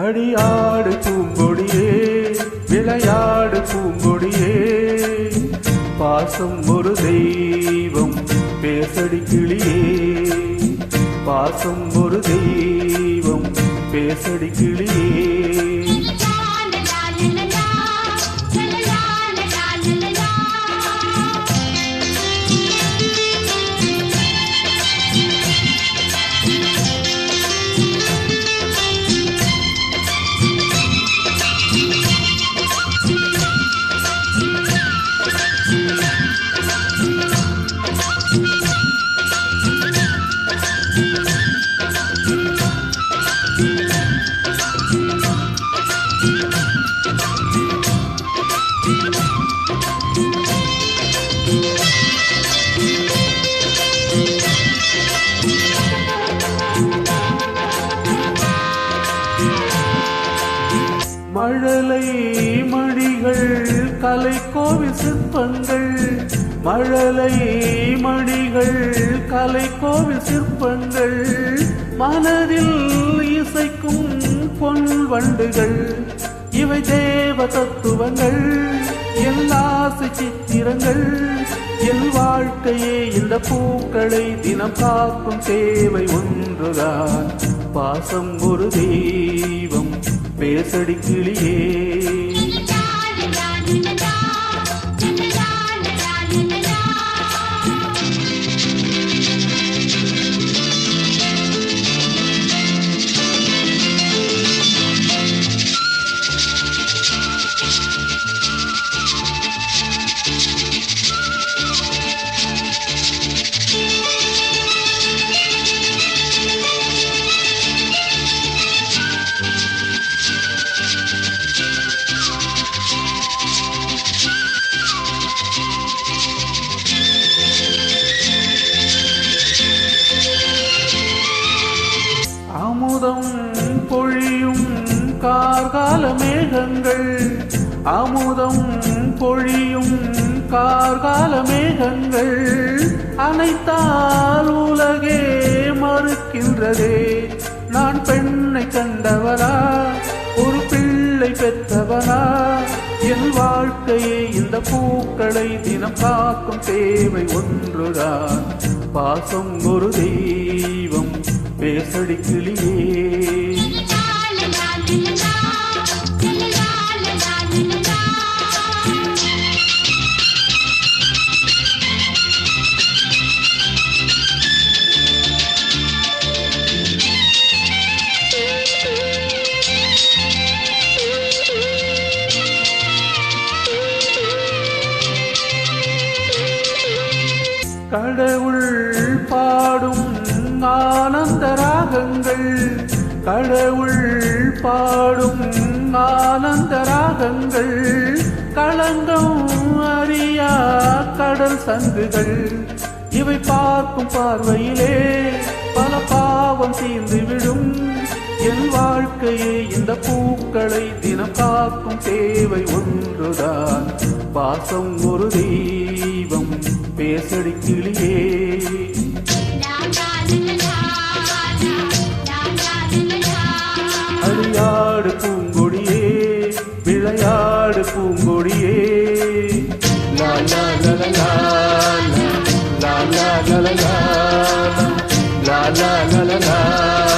அடியாடு பூங்கொடியே விளையாடு பூங்கொடியே பாசம் ஒரு தெய்வம் பேசடி கிளியே பாசம் ஒரு தெய்வம் பேசடி கிளியே மழலை மணிகள் கலைக்கோவில் சிற்பங்கள் மழலை மணிகள் கலைக்கோவில் சிற்பங்கள் மனதில் இசைக்கும் பொன் வண்டுகள் இவை தேவ தத்துவங்கள் என் ஆசை சித்திரங்கள் என் வாழ்க்கையே இந்த பூக்களை தினம் காக்கும் தேவை ஒன்றுதான் பாசம் ஒரு தெய்வம் பேசடி கிளியே அமுதம் பொழியும் கார்கால மேகங்கள் அமுதம் பொழியும் கார்கால மேகங்கள் அனைத்தால் உலகே மறுக்கின்றதே நான் பெண்ணை கண்டவரா ஒரு பிள்ளை பெற்றவரா என் வாழ்க்கையே இந்த பூக்களை தினம் காக்கும் தேவை ஒன்றுதான் பாசம் ஒரு தெய்வம் பேசடி கிளியே கடவுள் பாடும் ஆனந்த ராகங்கள் கடவுள் பாடும் ஆனந்த ராகங்கள் களங்கம் அறியா கடல் சங்குகள் இவை பார்க்கும் பார்வையிலே பல பாவம் தீர்ந்துவிடும் என் வாழ்க்கையே இந்த பூக்களை தினம் காக்கும் தேவை ஒன்றுதான் பாசம் ஒரு தெய்வம் பேசடி கிளியே அடியாடு பூங்கொடியே விளையாடு பூங்கொடியே லா லா லா லா லா லா லா லா லா லா லா லா லா லா